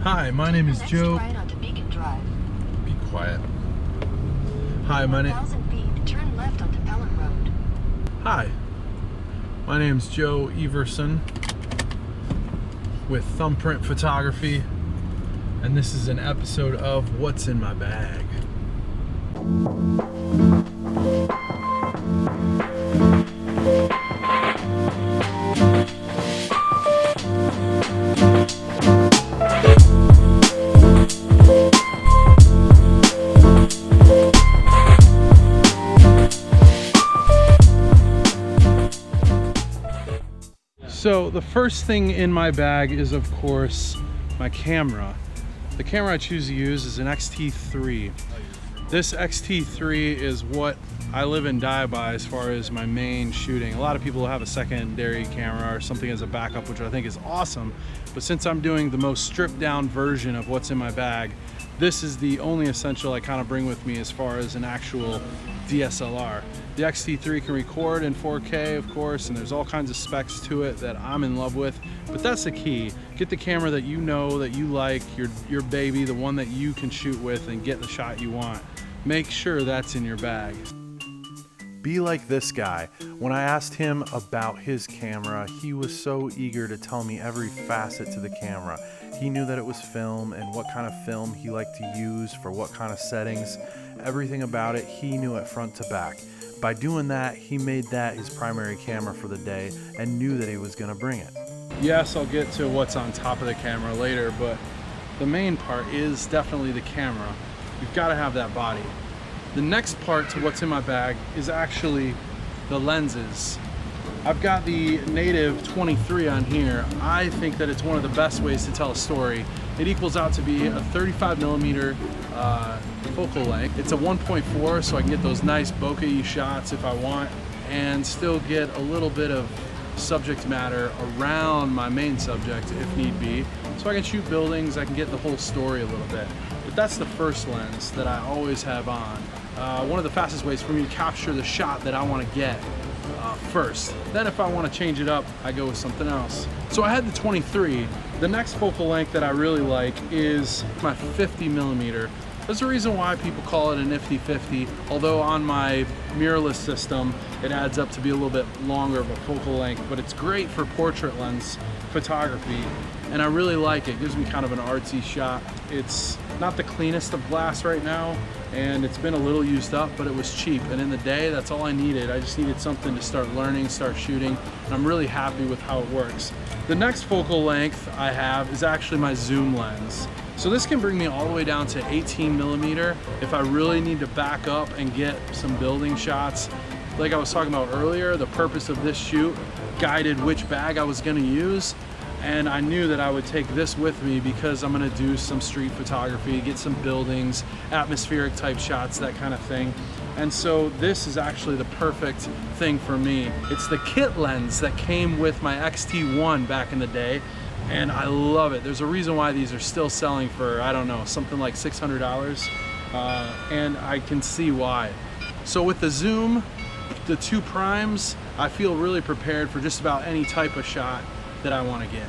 Hi, my name is Joe. Be quiet. Hi, my name. Turn left onto Pelham Road. Hi, my name is Joe Everson with Thumbprint Photography, and this is an episode of What's in My Bag. So the first thing in my bag is, of course, my camera. The camera I choose to use is an X-T3. This X-T3 is what I live and die by as far as my main shooting. A lot of people have a secondary camera or something as a backup, which I think is awesome. But since I'm doing the most stripped down version of what's in my bag, this is the only essential I kind of bring with me as far as an actual DSLR. The X-T3 can record in 4K, of course, and there's all kinds of specs to it that I'm in love with, but that's the key. Get the camera that you know, that you like, your baby, the one that you can shoot with and get the shot you want. Make sure that's in your bag. Be like this guy. When I asked him about his camera, he was so eager to tell me every facet to the camera. He knew that it was film and what kind of film he liked to use for what kind of settings. Everything about it, he knew it front to back. By doing that, he made that his primary camera for the day and knew that he was going to bring it. Yes, I'll get to what's on top of the camera later, but the main part is definitely the camera. You've got to have that body. The next part to what's in my bag is actually the lenses. I've got the native 23 on here. I think that it's one of the best ways to tell a story. It equals out to be a 35mm focal length. It's a 1.4, so I can get those nice bokeh shots if I want and still get a little bit of subject matter around my main subject if need be. So I can shoot buildings, I can get the whole story a little bit. But that's the first lens that I always have on. One of the fastest ways for me to capture the shot that I want to get first. Then if I want to change it up, I go with something else. So I had the 23. The next focal length that I really like is my 50mm. There's a reason why people call it a nifty 50, although on my mirrorless system, it adds up to be a little bit longer of a focal length, but it's great for portrait lens photography, and I really like it. It gives me kind of an artsy shot. It's not the cleanest of glass right now, and it's been a little used up, but it was cheap, and in the day, that's all I needed. I just needed something to start learning, start shooting, and I'm really happy with how it works. The next focal length I have is actually my zoom lens. So this can bring me all the way down to 18mm if I really need to back up and get some building shots. Like I was talking about earlier, the purpose of this shoot guided which bag I was gonna use, and I knew that I would take this with me because I'm gonna do some street photography, get some buildings, atmospheric type shots, that kind of thing. And so this is actually the perfect thing for me. It's the kit lens that came with my X-T1 back in the day, and I love it. There's a reason why these are still selling for, I don't know, something like $600, and I can see why. So with the zoom, the 2 primes, I feel really prepared for just about any type of shot that I want to get.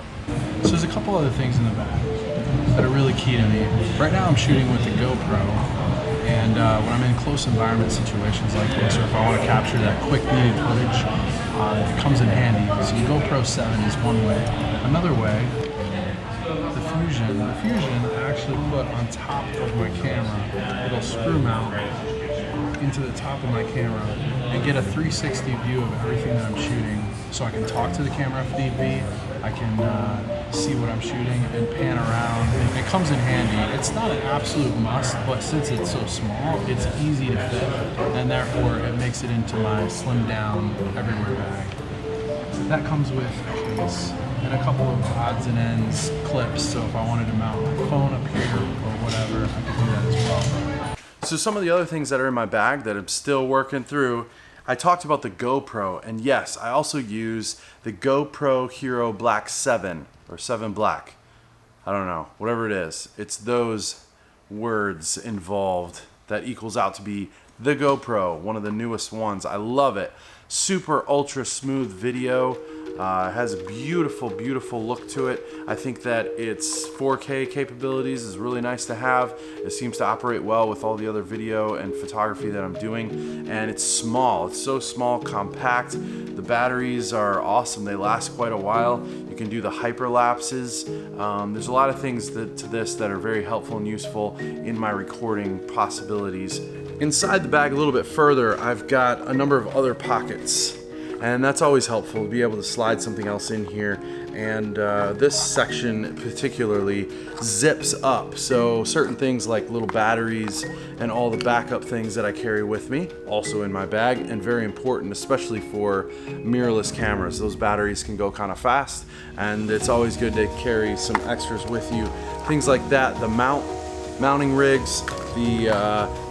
So there's a couple other things in the bag that are really key to me. Right now I'm shooting with the GoPro, and when I'm in close environment situations like this, or if I want to capture that quick needed footage, it comes in handy. So the GoPro 7 is one way. Another way, the Fusion I actually put on top of my camera. It'll screw mount into the top of my camera and get a 360 view of everything that I'm shooting, so I can talk to the camera if need be. I can see what I'm shooting and pan around. It comes in handy. It's not an absolute must, but since it's so small, it's easy to fit, and therefore it makes it into my slim down everywhere bag. That comes with a case and a couple of odds and ends clips, so if I wanted to mount my phone up here or whatever, I could do that as well. So some of the other things that are in my bag that I'm still working through, I talked about the GoPro, and yes, I also use the GoPro Hero Black 7 or 7 Black. I don't know, whatever it is. It's those words involved that equals out to be the GoPro, one of the newest ones. I love it. Super ultra smooth video. It has a beautiful, beautiful look to it. I think that its 4K capabilities is really nice to have. It seems to operate well with all the other video and photography that I'm doing. And it's small. It's so small, compact. The batteries are awesome. They last quite a while. You can do the hyperlapses. There's a lot of things to this that are very helpful and useful in my recording possibilities. Inside the bag a little bit further, I've got a number of other pockets. And that's always helpful to be able to slide something else in here. And this section particularly zips up. So certain things like little batteries and all the backup things that I carry with me, also in my bag, and very important, especially for mirrorless cameras. Those batteries can go kind of fast, and it's always good to carry some extras with you. Things like that, the mounting rigs, the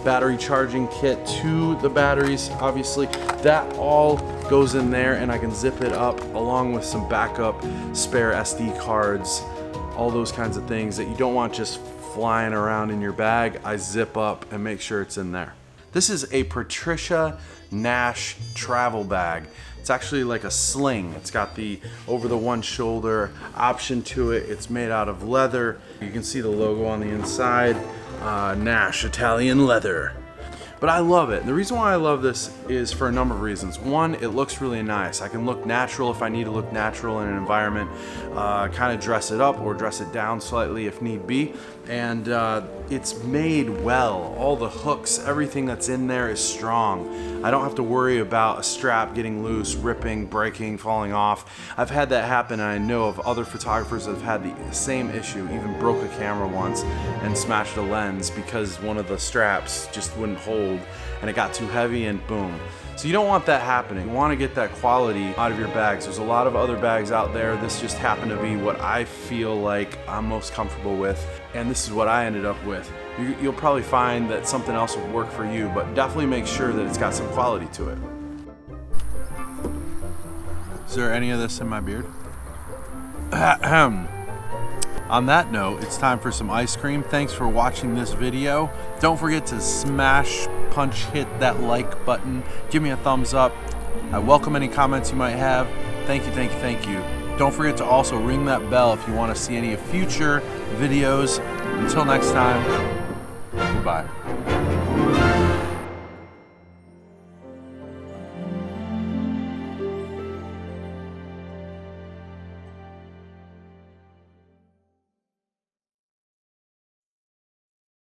battery charging kit to the batteries, obviously, that all goes in there, and I can zip it up along with some backup spare SD cards, all those kinds of things that you don't want just flying around in your bag. I zip up and make sure it's in there. This is a Patricia Nash travel bag. It's actually like a sling. It's got the over the one shoulder option to it. It's made out of leather. You can see the logo on the inside, Nash Italian leather. But I love it. And the reason why I love this is for a number of reasons. One, it looks really nice. I can look natural if I need to look natural in an environment, kind of dress it up or dress it down slightly if need be. And it's made well. All the hooks, everything that's in there is strong. I don't have to worry about a strap getting loose, ripping, breaking, falling off. I've had that happen, and I know of other photographers that have had the same issue, even broke a camera once and smashed a lens because one of the straps just wouldn't hold and it got too heavy and boom. So you don't want that happening. You want to get that quality out of your bags. There's a lot of other bags out there. This just happened to be what I feel like I'm most comfortable with, and this is what I ended up with. You'll probably find that something else will work for you, but definitely make sure that it's got some quality to it. Is there any of this in my beard? On that note, it's time for some ice cream. Thanks for watching this video. Don't forget to smash, punch, hit that like button. Give me a thumbs up. I welcome any comments you might have. Thank you, thank you, thank you. Don't forget to also ring that bell if you want to see any future videos. Until next time, goodbye.